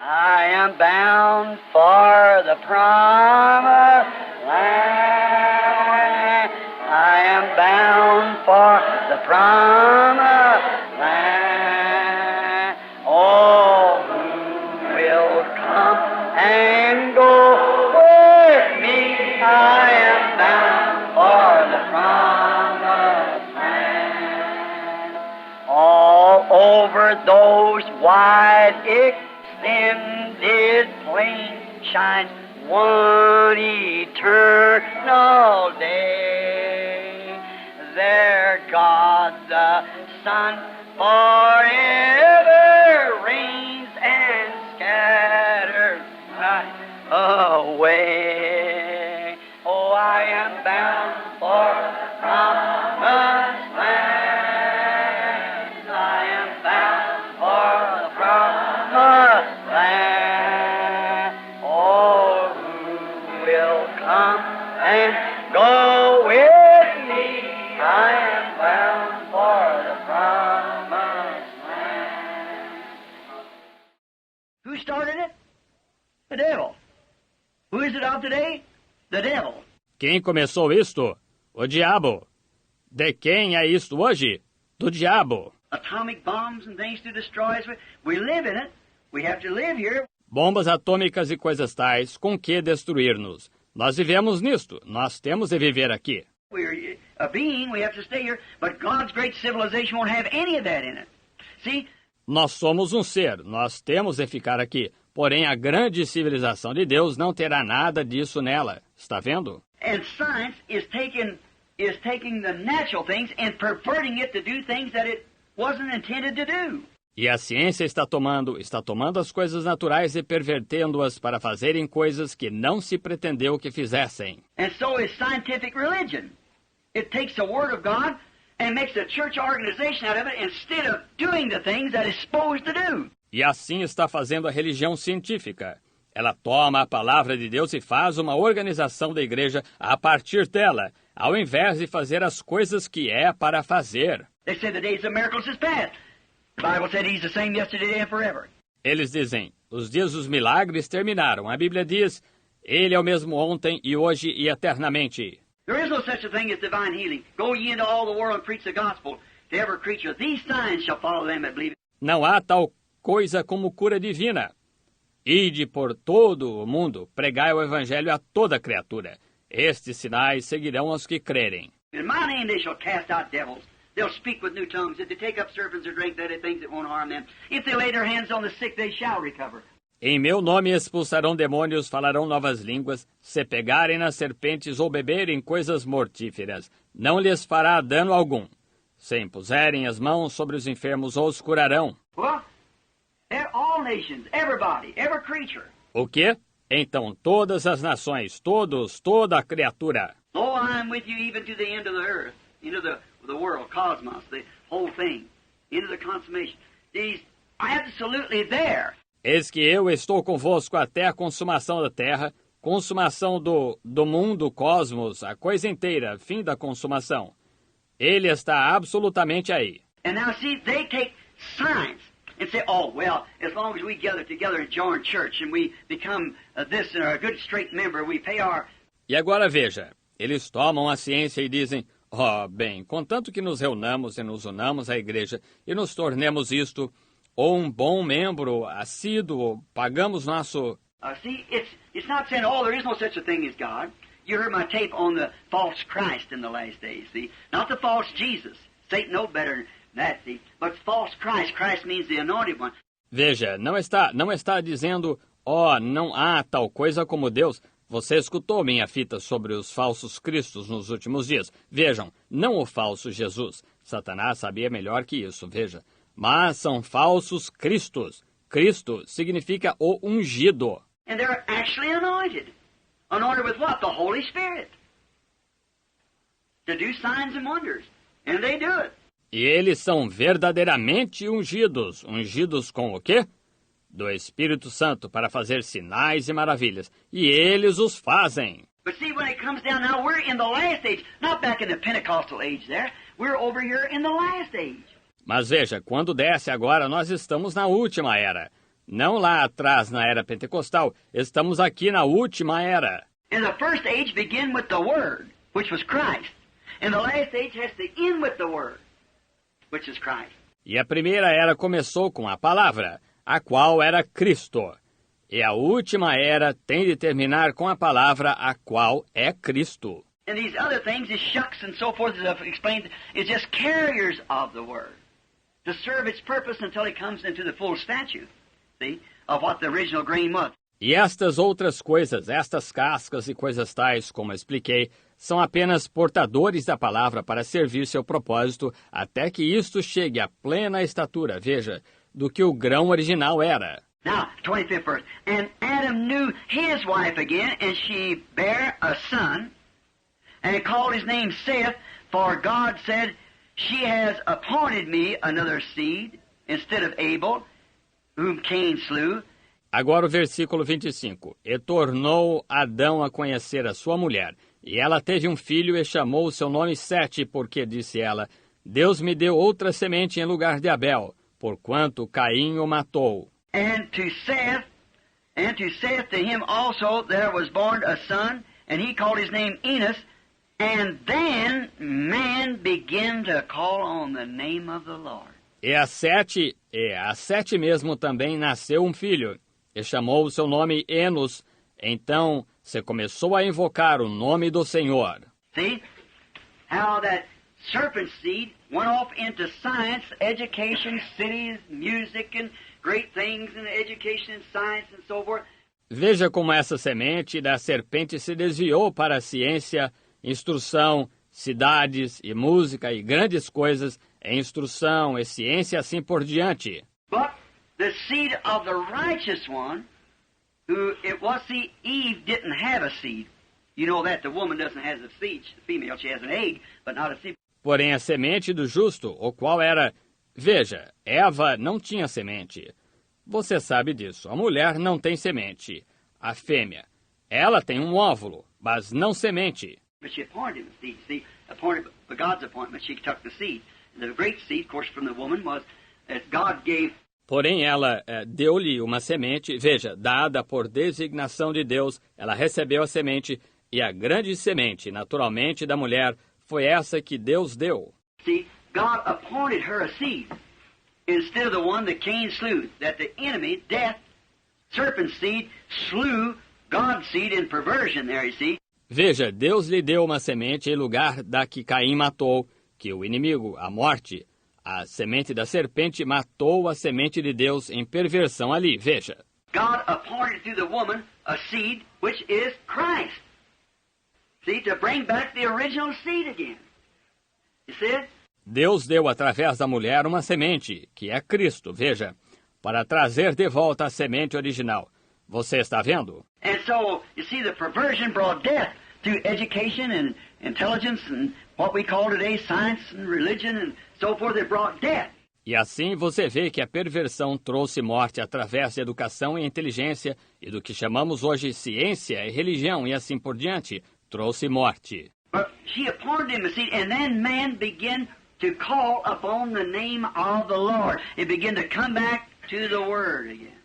I am bound for the promised land. I am bound for the promised land. Oh, who will come and go with me? I am bound for the promised land. All over those wide extended plains shines one eternal day. There God the Son forever reigns and scatters night away. Oh, I am bound for the promised land. I am bound for the promised land. Oh, who will come and go with me? I am bound for the promised land. Who started it? The devil. Who is it of today? The devil. Quem começou isto? O diabo. De quem é isto hoje? Do diabo. Atomic bombs and things to destroy us. We live in it. We have to live here. Bombas atômicas e coisas tais, com que destruir-nos. Nós vivemos nisto. Nós temos de viver aqui. We're a being. We have to stay here. But God's great civilization won't have any of that in it. See? Nós somos um ser. Nós temos de ficar aqui. Porém, a grande civilização de Deus não terá nada disso nela. Está vendo? And science is taking the natural things and perverting it to do things that it wasn't intended to do. E a ciência está tomando as coisas naturais e pervertendo-as para fazerem coisas que não se pretendeu que fizessem. And so is scientific religion. It takes the Word of God and makes a church organization out of it instead of doing the things that it's supposed to do. E assim está fazendo a religião científica. Ela toma a palavra de Deus e faz uma organização da igreja a partir dela, ao invés de fazer as coisas que é para fazer. They say the days of miracles is past. The Bible said He's the same yesterday, today, and forever. Eles dizem, os dias dos milagres terminaram. A Bíblia diz, Ele é o mesmo ontem e hoje e eternamente. There is no such a thing as divine healing. Go ye into all the world and preach the gospel to every creature. These signs shall follow them that believe. Não há tal coisa como cura divina. Ide por todo o mundo, pregai o evangelho a toda criatura. Estes sinais seguirão aos que crerem. In my name they shall cast out devils. They'll speak with new tongues. If they take up serpents or drink deadly things, it won't harm them. If they lay their hands on the sick, they shall recover. Em meu nome expulsarão demônios, falarão novas línguas. Se pegarem nas serpentes ou beberem coisas mortíferas, não lhes fará dano algum. Se impuserem as mãos sobre os enfermos, os curarão. Well, all nations, everybody, every creature. O quê? Então todas as nações, toda a criatura. Oh, I'm with you even to the end of the earth, into the world, cosmos, the whole thing, into the consummation. These absolutely there. Eis que eu estou convosco até a consumação da terra, consumação do mundo, cosmos, a coisa inteira, fim da consumação. Ele está absolutamente aí. And now see, they take science and say, oh, well, as long as we gather together and join church and we become this and are a good straight member, we pay our... E agora veja, eles tomam a ciência e dizem, bem, contanto que nos reunamos e nos unamos à igreja e nos tornemos isto, ou um bom membro assíduo, pagamos nosso... See, it's not saying, oh, there is no such a thing as God. You heard my tape on the false Christ in the last days, see? Not the false Jesus. Satan knows better than that, see? But false Christ. Christ means the anointed one. Veja, não está dizendo, não há tal coisa como Deus. Você escutou minha fita sobre os falsos cristos nos últimos dias. Vejam, não o falso Jesus. Satanás sabia melhor que isso, veja. Mas são falsos cristos. Cristo significa o ungido. And they're actually anointed. Anointed with what? The Holy Spirit. To do signs and wonders. And they do it. E eles são verdadeiramente ungidos. Ungidos com o quê? Do Espírito Santo para fazer sinais e maravilhas. E eles os fazem. But see, when it comes down now, we're in the last age. Not back in the Pentecostal age there. We're over here in the last age. Mas veja, quando desce agora, nós estamos na última era. Não lá atrás na era pentecostal, estamos aqui na última era. And the first age began with the Word, which was Christ. And the last age has to end with the Word, which is Christ. E a primeira era começou com a palavra, a qual era Cristo. E a última era tem de terminar com a palavra, a qual é Cristo. And these other things, these shucks and so forth, as I've explained, is just carriers of the Word to serve its purpose until it comes into the full statue, see, of what the original grain was. E estas outras coisas, estas cascas e coisas tais, como expliquei, são apenas portadores da palavra para servir seu propósito até que isto chegue à plena estatura, veja, do que o grão original era. Now, 25th verse. And Adam knew his wife again, and she bare a son, and he called his name Seth, for God said, She has appointed me another seed, instead of Abel, whom Cain slew. Agora o versículo 25. E tornou Adão a conhecer a sua mulher, e ela teve um filho e chamou o seu nome Sete, porque, disse ela, Deus me deu outra semente em lugar de Abel, porquanto Caim o matou. And to Seth to him also there was born a son, and he called his name Enos, and then man began to call on the name of the Lord. E a Sete mesmo também nasceu um filho, e chamou o seu nome Enos. Então se começou a invocar o nome do Senhor. See how that serpent seed went off into science, education, cities, music, and great things in education and science and so forth. Veja como essa semente da serpente se desviou para a ciência, instrução, cidades e música e grandes coisas, em instrução e ciência assim por diante. But the seed of the righteous one, who it was, see, Eve didn't have a seed. You know that the woman doesn't have a seed. The female, she has an egg, but not a seed. Porém, a semente do justo, o qual era... Veja, Eva não tinha semente. Você sabe disso. A mulher não tem semente. A fêmea. Ela tem um óvulo, mas não semente. But she appointed him a seed. See, appointed by God's appointment, she took the seed. The great seed, of course, from the woman was that God gave. Porém, ela deu-lhe uma semente, veja, dada por designação de Deus, ela recebeu a semente, e a grande semente, naturalmente, da mulher, foi essa que Deus deu. See, God appointed her a seed instead of the one that Cain slew, that the enemy, death, serpent seed, slew God's seed in perversion there, you see. Veja, Deus lhe deu uma semente em lugar da que Caim matou, que o inimigo, a morte, a semente da serpente matou a semente de Deus em perversão ali, veja. God appointed through the woman a seed which is Christ. See, to bring back the original seed again. You see it? Deus deu através da mulher uma semente, que é Cristo, veja, para trazer de volta a semente original. Você está vendo? And so, you see, the perversion brought death through education and intelligence and what we call today science and religion and so forth. It brought death. E assim você vê que a perversão trouxe morte através de educação e inteligência e do que chamamos hoje ciência e religião e assim por diante, trouxe morte. But she appointed him a seed, and then man began to call upon the name of the Lord. It began to come back to the Word again.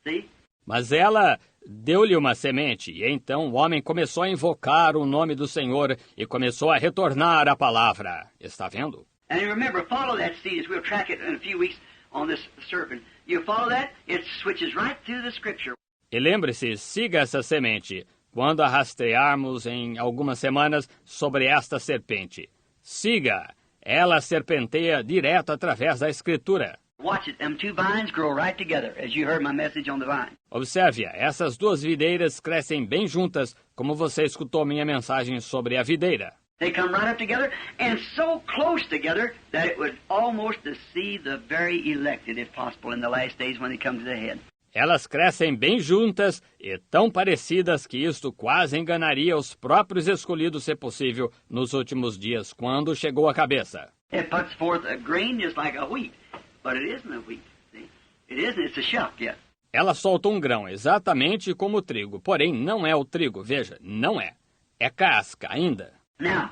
See? Mas ela deu-lhe uma semente, e então o homem começou a invocar o nome do Senhor e começou a retornar à palavra. Está vendo? And remember, follow that seed as we'll track it in a few weeks on this serpent. You follow that, it switches right through the Scripture. E lembre-se, siga essa semente, quando a rastrearmos em algumas semanas sobre esta serpente. Siga! Ela serpenteia direto através da Escritura. Watch it. Them two vines grow right together, as you heard my message on the vine. Observe-a. Essas duas videiras crescem bem juntas, como você escutou minha mensagem sobre a videira. They come right up together, and so close together that it would almost deceive the very elected, if possible, in the last days when they come to the head. Elas crescem bem juntas e tão parecidas que isto quase enganaria os próprios escolhidos, se possível, nos últimos dias, quando chegou à cabeça. It puts forth a grain just like a wheat, but it isn't a wheat. See? It isn't. It's a shuck yet. Ela solta um grão, exatamente como o trigo, porém não é o trigo, veja, não é. É casca ainda. Now,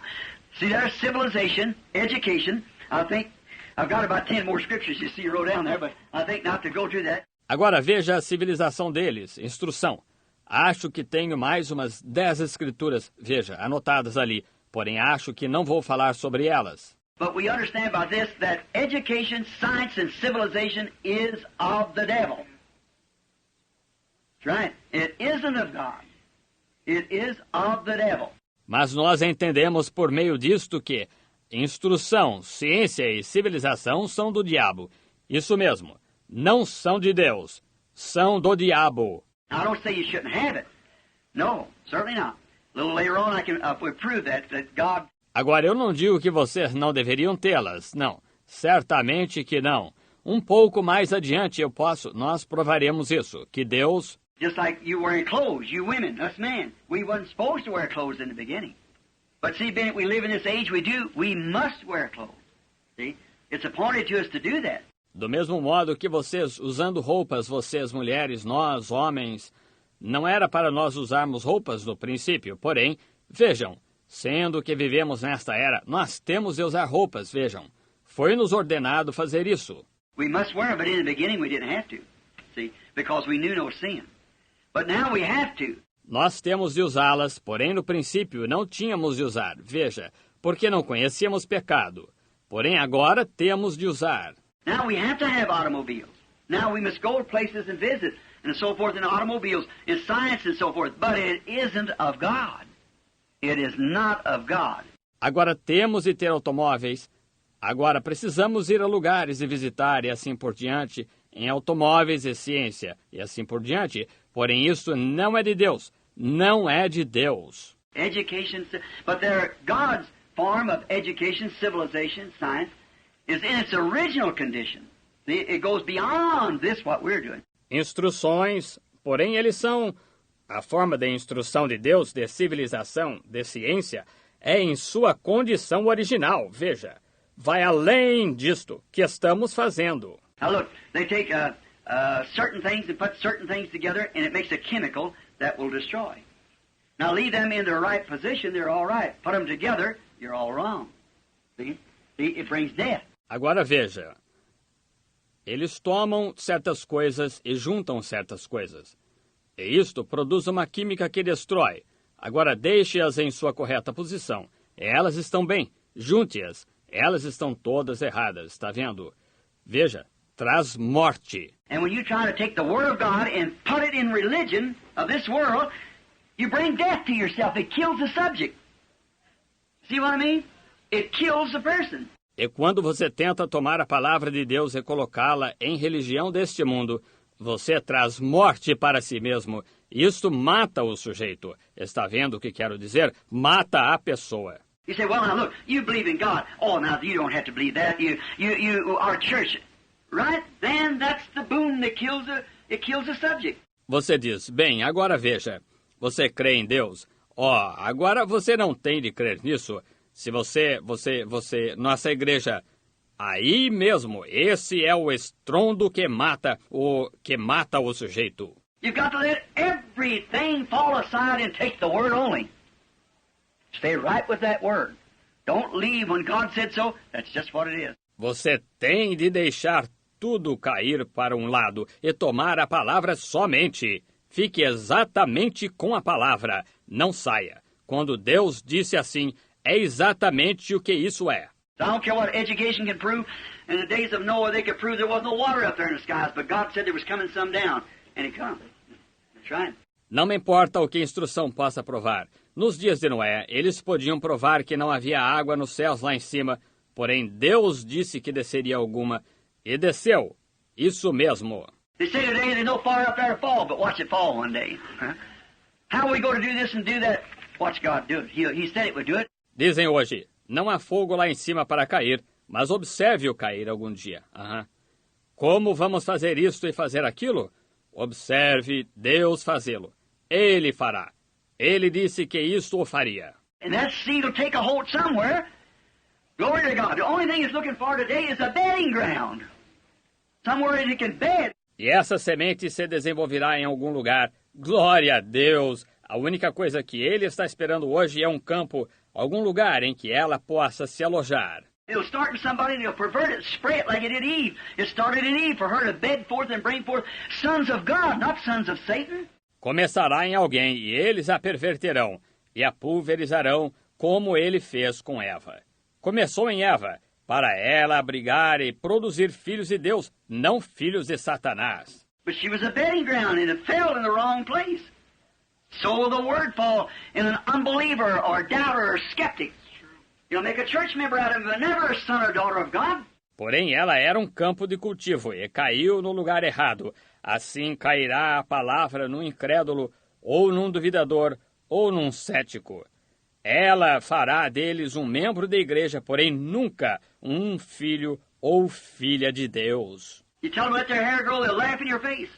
see, there's civilization, education. I think I've got about 10 more scriptures you see wrote down there, but I think not to go through that. Agora veja a civilização deles, instrução. Acho que tenho mais umas 10 escrituras, veja, anotadas ali, porém acho que não vou falar sobre elas. But we understand by this that education, science, and civilization is of the devil. That's right. It isn't of God. It is of the devil. Mas nós entendemos por meio disto que instrução, ciência e civilização são do diabo. Isso mesmo, não são de Deus, são do diabo. I don't say you shouldn't have it. No, certainly not. A little later on I can prove that God... Agora, eu não digo que vocês não deveriam tê-las, não. Certamente que não. Um pouco mais adiante nós provaremos isso, que Deus... Just like you wearing clothes, you women, us men. We wasn't supposed to wear clothes in the beginning. But see, being that we live in this age, we must wear clothes. See? It's appointed to us to do that. Do mesmo modo que vocês, usando roupas, vocês mulheres, nós, homens, não era para nós usarmos roupas no princípio, porém, vejam, sendo que vivemos nesta era, nós temos de usar roupas, vejam. Foi-nos ordenado fazer isso. We must wear them, but in the beginning we didn't have to. See? Because we knew no sin. But now we have to. Nós temos de usá-las, porém no princípio não tínhamos de usar, veja, porque não conhecíamos pecado. Porém agora temos de usar. Now we have to have automobiles. Now we must go to places and visit and so forth in automobiles, in science and so forth. But it isn't of God. It is not of God. Agora temos de ter automóveis. Agora precisamos ir a lugares e visitar e assim por diante, em automóveis e ciência e assim por diante. Porém isso não é de Deus. Não é de Deus. Education, but God's form of education, civilization, science, is in its original condition. It goes beyond this what we're doing. Instruções, porém eles são a forma de instrução de Deus, de civilização, de ciência, é em sua condição original. Veja, vai além disto que estamos fazendo. Now look, they take certain things and put certain things together, and it makes a chemical that will destroy. Now leave them in their right position, they're all right. Put them together, you're all wrong. See? It brings death. Agora veja, eles tomam certas coisas e juntam certas coisas. E isto produz uma química que destrói. Agora deixe-as em sua correta posição. Elas estão bem, junte-as. Elas estão todas erradas, está vendo? Veja, traz morte. And when you try to take the Word of God and put it in religion of this world, you bring death to yourself. It kills the subject. See what I mean? It kills the person. E quando você tenta tomar a palavra de Deus e colocá-la em religião deste mundo, você traz morte para si mesmo. Isto mata o sujeito. Está vendo o que quero dizer? Mata a pessoa. You say, well, now look, you believe in God. Oh, now you don't have to believe that. You are church. Right? Then that's the boom that kills the subject. Você diz, bem, agora veja, você crê em Deus? Agora você não tem de crer nisso. Se você, nossa igreja, aí mesmo, esse é o estrondo que mata o sujeito. You've got to let everything fall aside and take the word only. Stay right with that word. Don't leave when God said so. That's just what it is. Você tem de deixar tudo cair para um lado e tomar a palavra somente. Fique exatamente com a palavra. Não saia. Quando Deus disse assim, é exatamente o que isso é. I don't care what education can prove. In the days of Noah, they could prove there was no water up there in the skies, but God said there was coming some down, and it comes. That's right. Não me importa o que a instrução possa provar. Nos dias de Noé, eles podiam provar que não havia água nos céus lá em cima, porém Deus disse que desceria alguma, e desceu. Isso mesmo. They say today there's no fire up there to fall, but watch it fall one day. Huh? How are we going to do this and do that? Watch God do it. He said it would do it. Dizem hoje, não há fogo lá em cima para cair, mas observe-o cair algum dia. Como vamos fazer isto e fazer aquilo? Observe Deus fazê-lo. Ele fará. Ele disse que isto o faria. And that seed will take a hold somewhere. Glory to God. The only thing it's looking for today is a bedding ground. Somewhere that it can bed. E essa semente se desenvolverá em algum lugar. Glória a Deus! A única coisa que ele está esperando hoje é um campo, algum lugar em que ela possa se alojar. It'll start in somebody and it'll pervert it, spray it like it did Eve. It started in Eve for her to bed forth and bring forth sons of God, not sons of Satan. Começará em alguém, e eles a perverterão, e a pulverizarão, como ele fez com Eva. Começou em Eva, para ela abrigar e produzir filhos de Deus, não filhos de Satanás. But she was a bedding ground and it fell in the wrong place. So will the word fall in an unbeliever or doubter or skeptic. You'll make a church member out of him, but never a son or daughter of God. Porém, ela era um campo de cultivo e caiu no lugar errado. Assim cairá a palavra num incrédulo, ou num duvidador, ou num cético. Ela fará deles um membro da igreja, porém nunca um filho ou filha de Deus. You tell them to let their hair grow, they'll laugh in your face.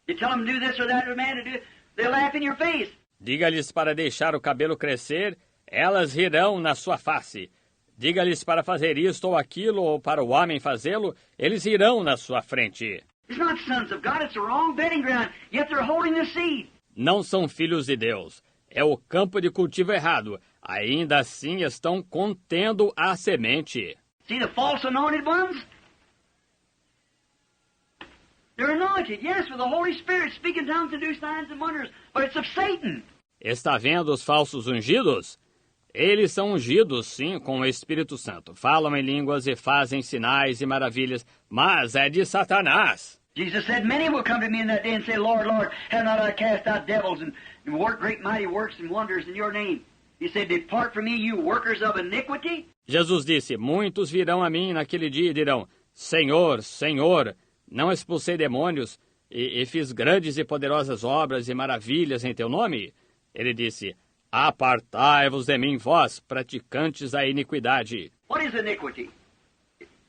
You tell them to do this or that to a man to do it, they'll laugh in your face. Diga-lhes para deixar o cabelo crescer, elas rirão na sua face. Diga-lhes para fazer isto ou aquilo, ou para o homem fazê-lo, eles irão na sua frente. It's not sons of God, it's the wrong bedding ground, yet they're holding the seed. Não são filhos de Deus. É o campo de cultivo errado. Ainda assim estão contendo a semente. See the false anointed ones? They're anointed, yes, with the Holy Spirit, speaking tongues and do signs and wonders, but it's of Satan. Está vendo os falsos ungidos? Eles são ungidos, sim, com o Espírito Santo. Falam em línguas e fazem sinais e maravilhas, mas é de Satanás. Jesus said, many will come to me in that day and say, Lord, Lord, have not I cast out devils and worked great mighty works and wonders in your name? He said, depart from me, you workers of iniquity. Jesus disse, muitos virão a mim naquele dia e dirão, Senhor, Senhor, não expulsei demônios e fiz grandes e poderosas obras e maravilhas em teu nome? Ele disse, apartai-vos de mim, vós, praticantes da iniquidade. What is iniquity?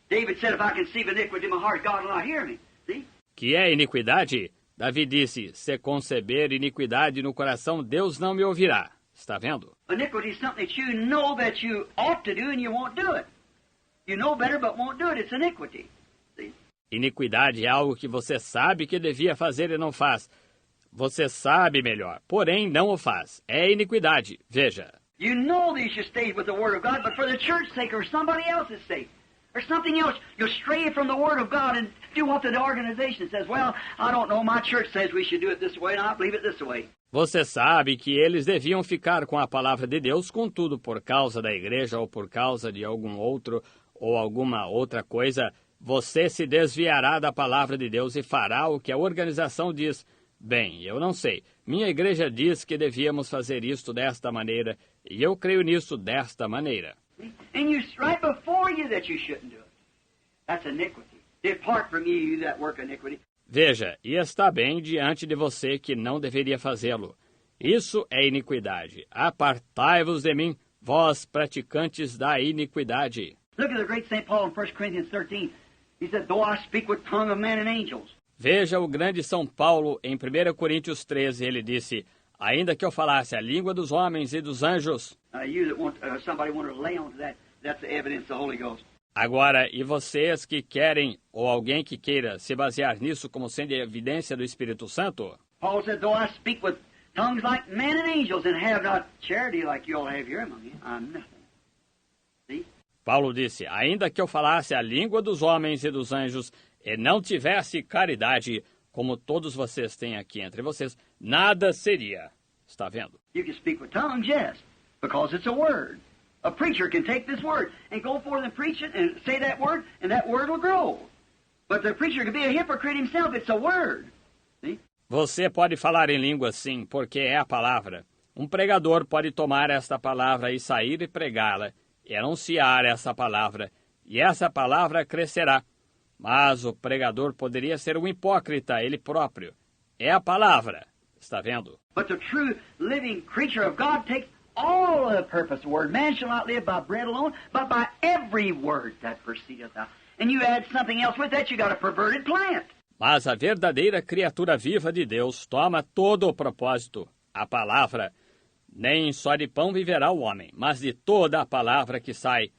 David said, if I conceive iniquity in my heart, God will not hear me. See? Que é iniquidade? Davi disse, se conceber iniquidade no coração, Deus não me ouvirá. Está vendo? Iniquity is something that you know that you ought to do and you won't do it. You know better but won't do it. It's iniquity. See? Iniquidade é algo que você sabe que devia fazer e não faz. Você sabe melhor, porém não o faz. É iniquidade. Veja. You know that you should stay with the Word of God, but for the church's sake or somebody else's sake, or something else, you'll stray from the Word of God and do what the organization says. Well, I don't know, my church says we should do it this way, and I believe it this way. Você sabe que eles deviam ficar com a palavra de Deus, contudo, por causa da igreja ou por causa de algum outro ou alguma outra coisa, você se desviará da palavra de Deus e fará o que a organização diz. Bem, eu não sei. Minha igreja diz que devíamos fazer isto desta maneira, e eu creio nisso desta maneira. And you right before you that you shouldn't do it. That's iniquity. Depart from you that work iniquity. Veja, e está bem diante de você que não deveria fazê-lo. Isso é iniquidade. Apartai-vos de mim, vós praticantes da iniquidade. Look at the great St. Paul in 1 Corinthians 13. He said, though I speak with tongue of men and angels. Veja o grande São Paulo em 1 Coríntios 13, ele disse, ainda que eu falasse a língua dos homens e dos anjos. Agora, e vocês que querem, ou alguém que queira, se basear nisso como sendo evidência do Espírito Santo? Paul said, though I speak with tongues like men and angels and have not charity like you all have here among you, I'm nothing. See? Paulo disse, ainda que eu falasse a língua dos homens e dos anjos e não tivesse caridade, como todos vocês têm aqui entre vocês, nada seria. Está vendo? You can speak with tongues, yes, because it's a word. A preacher can take this word and go forth and preach it and say that word will grow. But the preacher can be a hypocrite himself. It's a word. See? Você pode falar em língua, sim, porque é a palavra. Um pregador pode tomar esta palavra e sair e pregá-la, e anunciar essa palavra, e essa palavra crescerá. Mas o pregador poderia ser um hipócrita, ele próprio. É a palavra. Está vendo? But the true living creature of God takes all the purpose of the word. Man shall not live by bread alone, but by every word that proceedeth out. And you add something else with that, you got a perverted plant. Mas a verdadeira criatura viva de Deus toma todo o propósito, a palavra. Nem só de pão viverá o homem, mas de toda a palavra que sai.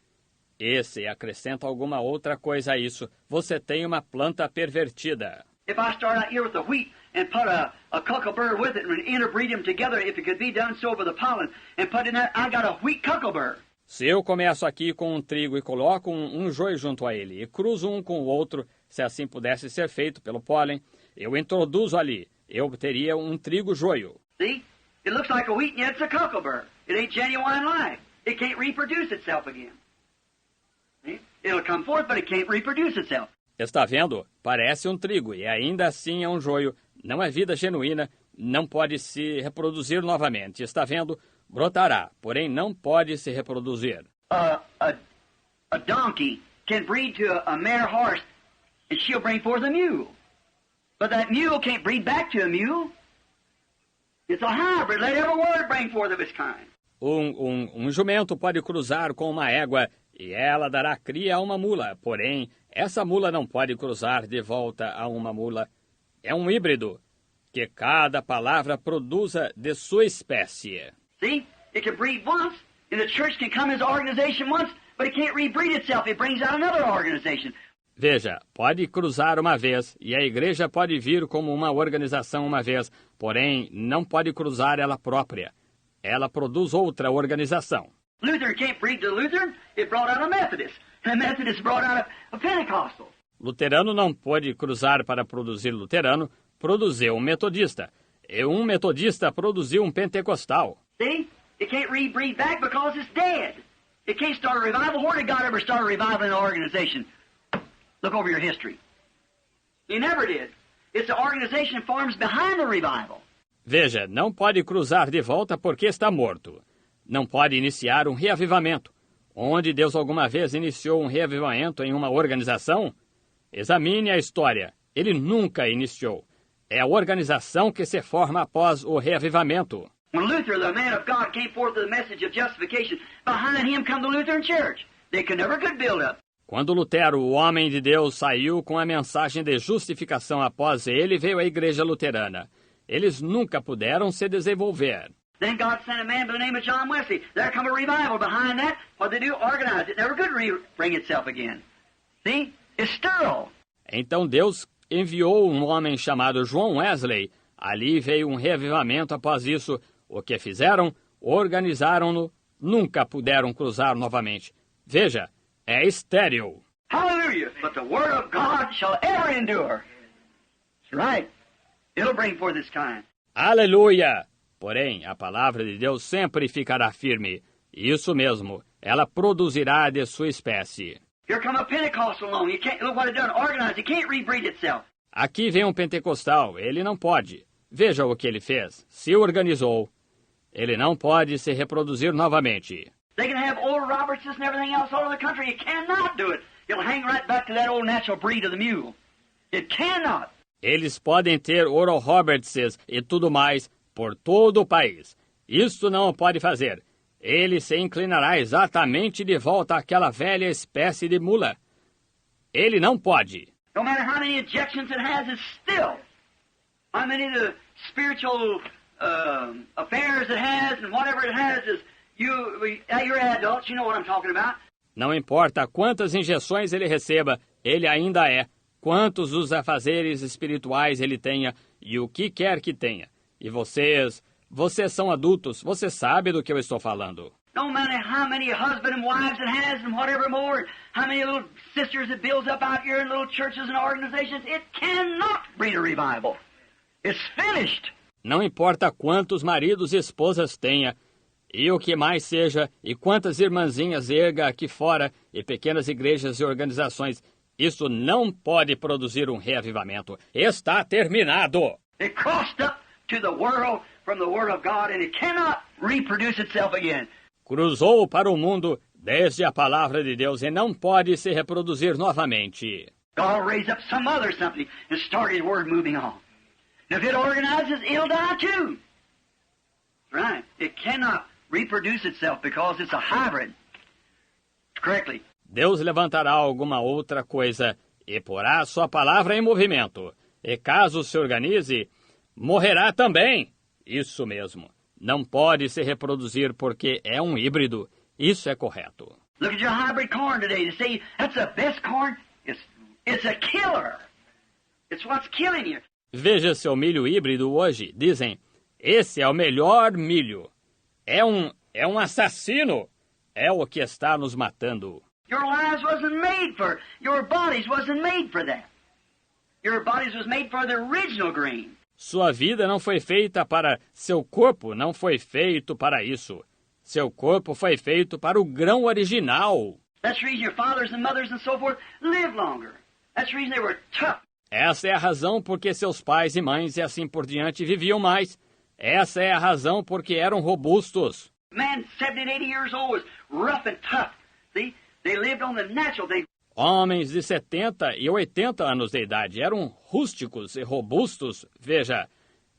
E se acrescenta alguma outra coisa a isso, você tem uma planta pervertida. If I start out here with the wheat and put a cuckleburr with it and interbreed them together, if it could be done so with the pollen, and put in that, I got a wheat cuckleburr. Se eu começo aqui com um trigo e coloco um joio junto a ele e cruzo um com o outro, se assim pudesse ser feito pelo pólen, eu introduzo ali, eu obteria um trigo-joio. See? It looks like a wheat, and yet it's a cockleburr. It ain't genuine life. It can't reproduce itself again. See? It'll come forth, but it can't reproduce itself. Está vendo? Parece um trigo e ainda assim é um joio. Não é vida genuína, não pode se reproduzir novamente. Está vendo? Brotará, porém não pode se reproduzir. A donkey can breed to a mare horse, and she'll bring forth a mule. But that mule can't breed back to a mule. It's a hybrid. Let every word bring forth of its kind. Um jumento pode cruzar com uma égua e ela dará cria a uma mula. Porém, essa mula não pode cruzar de volta a uma mula. É um híbrido, que cada palavra produza de sua espécie. See? It can breed once, and the church can come as an organization once, but it can't rebreed itself. It brings out another organization. Veja, pode cruzar uma vez, e a igreja pode vir como uma organização uma vez, porém não pode cruzar ela própria. Ela produz outra organização. Lutheran can't breed to Lutheran. It brought out a Methodist. And a Methodist brought out a Pentecostal. Luterano não pode cruzar para produzir luterano, produziu um metodista. E um metodista produziu um pentecostal. See? It can't rebreed back because it's dead. It can't start a revival. Where did God ever start a revival in an organization? Look over your history. He never did. It's the organization that forms behind the revival. Veja, não pode cruzar de volta porque está morto. Não pode iniciar um reavivamento. Onde Deus alguma vez iniciou um reavivamento em uma organização? Examine a história. Ele nunca iniciou. É a organização que se forma após o reavivamento. When Luther, the man of God, came forth with the message of justification, behind him come the Lutheran Church. They could never could build up. Quando Lutero, o homem de Deus, saiu com a mensagem de justificação após ele, veio a igreja luterana. Eles nunca puderam se desenvolver. Then God sent a man by the name of John Wesley. There come a revival behind that. What they do? Organize it. Never could bring itself again. See? It's sterile. Então Deus enviou um homem chamado John Wesley. Ali veio um reavivamento após isso. O que fizeram? Organizaram-no. Nunca puderam cruzar novamente. Veja, é estéril. Hallelujah! But the word of God shall ever endure. That's right. It'll bring forth its kind. Aleluia! Porém, a palavra de Deus sempre ficará firme. Isso mesmo, ela produzirá de sua espécie. Here come a Pentecostal along. You can't look what it done. Organize. It can't rebreed itself. Aqui vem um pentecostal. Ele não pode. Veja o que ele fez. Se organizou. Ele não pode se reproduzir novamente. They can have old Robertses and everything else all over the country. It cannot do it. It'll hang right back to that old natural breed of the mule. It cannot. Eles podem ter Oral Robertses e tudo mais por todo o país. Isso não o pode fazer. Ele se inclinará exatamente de volta àquela velha espécie de mula. Ele não pode. No matter how many injections it has, it's still. How many of the spiritual affairs it has and whatever it has is, you're adults, you know what I'm talking about. Não importa quantas injeções ele receba, ele ainda é. Quantos os afazeres espirituais ele tenha e o que quer que tenha. E vocês são adultos, você sabe do que eu estou falando. No matter how many husband and wives it has and whatever more, how many little sisters it builds up out here in little churches and organizations, it cannot bring a revival. It's finished. Não importa quantos maridos e esposas tenha, e o que mais seja, e quantas irmãzinhas erga aqui fora, e pequenas igrejas e organizações, isso não pode produzir um reavivamento. Está terminado. It crossed up to the world from the Word of God, and it cannot reproduce itself again. Cruzou para o mundo desde a palavra de Deus e não pode se reproduzir novamente. God raised up some other something and started His Word moving on. And if it organizes, it'll die too. Right. It cannot reproduce itself because it's a hybrid. Correctly. Deus levantará alguma outra coisa e porá sua palavra em movimento. E caso se organize, morrerá também. Isso mesmo. Não pode se reproduzir porque é um híbrido. Isso é correto. Look at your hybrid corn today. They say that's the best corn. It's a killer. It's what's killing you. Veja seu milho híbrido hoje. Dizem, esse é o melhor milho. É um assassino. é o que está nos matando. Your lives wasn't made for, your bodies wasn't made for that. Your bodies was made for the original grain. Sua vida não foi feita para... Seu corpo não foi feito para isso. Seu corpo foi feito para o grão original. That's the reason your fathers and mothers and so forth lived longer. That's the reason they were tough. Essa é a razão porque seus pais e mães e assim por diante viviam mais. Essa é a razão porque eram robustos. Man 70 and 80 years old was rough and tough. See? They lived on the natural things. Homens de 70 e 80 anos de idade eram rústicos e robustos. Veja,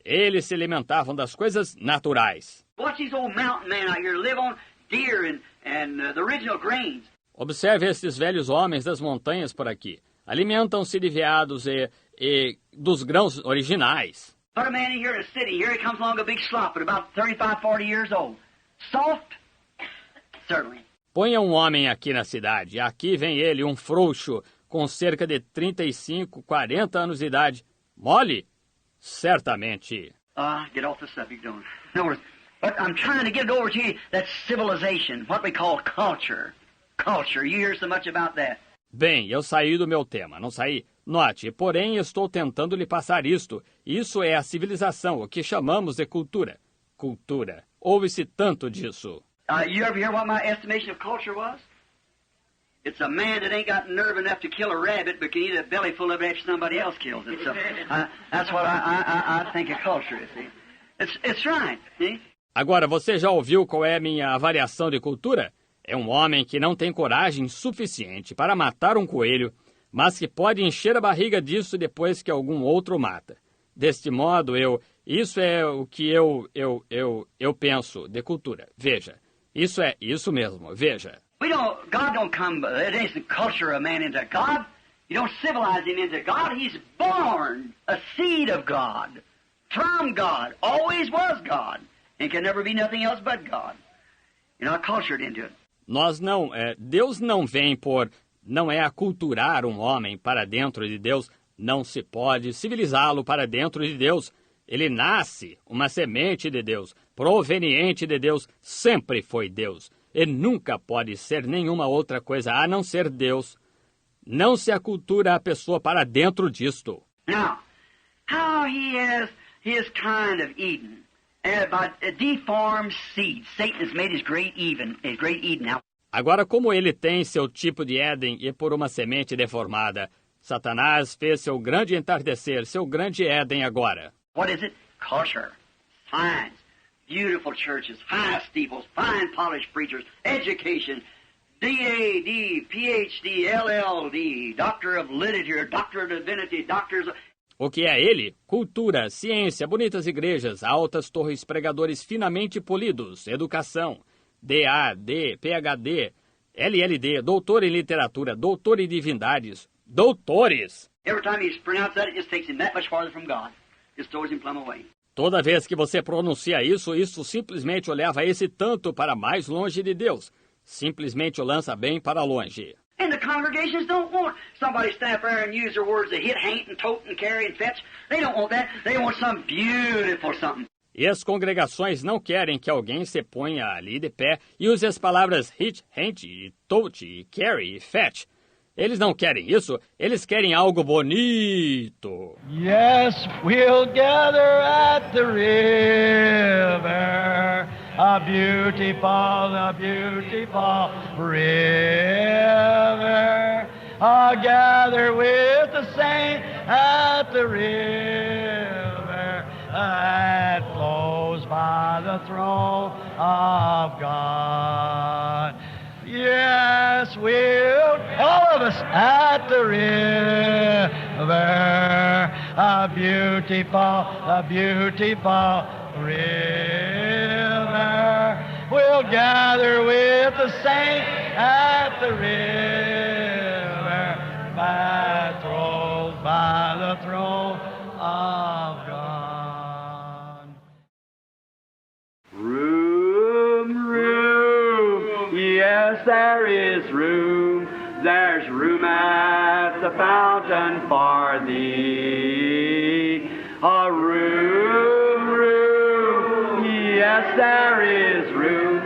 eles se alimentavam das coisas naturais. Watch these old mountain men out here live on deer and the original grains. Observe esses velhos homens das montanhas por aqui. Alimentam-se de veados e dos grãos originais. Put a man in here in a city. Here he comes along a big slop at about 35, 40 years old. Soft? Certainly. Ponha um homem aqui na cidade. Aqui vem ele, um frouxo, com cerca de 35, 40 anos de idade. Mole? Certamente. Get off the subject, don't I? No worries. But I'm trying to get it over to you, that civilization, what we call culture. Culture, you hear so much about that. Bem, eu saí do meu tema, não saí? Note, porém estou tentando lhe passar isto. Isso é a civilização, o que chamamos de cultura. Cultura. Ouve-se tanto disso. You ever hear what my estimation of culture was? It's a man that ain't got nerve enough to kill a rabbit, but can eat a belly full of it after somebody else kills it. So that's what I think of culture is. See? It's right. See? Agora, você já ouviu qual é a minha avaliação de cultura? É um homem que não tem coragem suficiente para matar um coelho, mas que pode encher a barriga disso depois que algum outro mata. Deste modo, isso é o que eu penso de cultura. Veja, isso é isso mesmo, veja. God don't come, it isn't culture a man into God. You don't civilize him into God. He's born a seed of God, from God, always was God, and can never be nothing else but God. You're not cultured into it. Deus não vem não é aculturar um homem para dentro de Deus, não se pode civilizá-lo para dentro de Deus. Ele nasce, uma semente de Deus, proveniente de Deus, sempre foi Deus, e nunca pode ser nenhuma outra coisa a não ser Deus. Não se acultura a pessoa para dentro disto. Now, how he has his kind of Eden. By a deformed seed. Satan has made his great Eden now. Agora, como ele tem seu tipo de Éden e por uma semente deformada, Satanás fez seu grande entardecer, seu grande Éden agora. What is it? Culture, science, beautiful churches, high steeples, fine polished preachers, education, D.A.D., Ph.D., LL.D., Doctor of Literature, Doctor of Divinity, Doctors of... O que é ele? Cultura, ciência, bonitas igrejas, altas torres, pregadores finamente polidos, educação, D.A.D., Ph.D., LL.D., doutor em literatura, doutor em divindades, doutores. Every time he pronounces that, it just takes him that much farther from God. Just throws him plumb away. Toda vez que você pronuncia isso simplesmente o leva esse tanto para mais longe de Deus. Simplesmente o lança bem para longe. And the congregations don't want somebody stand up there and use their words to hit, haint, and tote, and carry, and fetch. They don't want that. They want some beautiful something. E as congregações não querem que alguém se ponha ali de pé e use as palavras hit, haint, tote, carry e fetch. Eles não querem isso, eles querem algo bonito. Yes, we'll gather at the river, a beautiful river. I'll gather with the saints at the river that flows by the throne of God. Yes, we'll, all of us, at the river, a beautiful river. We'll gather with the saints at the river that flows by the throne of God. Room, yes, there is room. There's room at the fountain for thee. A room, yes, there is room.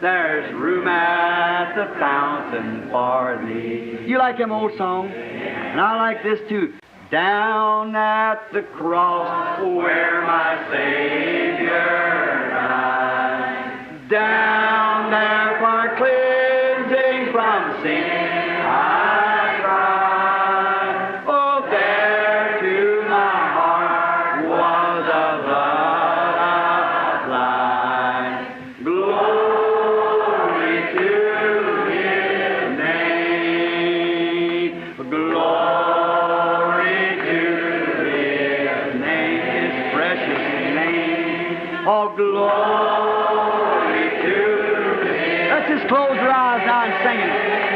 There's room at the fountain for thee. You like them old songs? And I like this too. Down at the cross where my Savior died. Down there for cleansing from sin I cried. Oh, there to my heart was a blood applied. Glory to His name. Glory to His name, His precious name. Oh, glory to His. Let's just close our eyes now and sing it.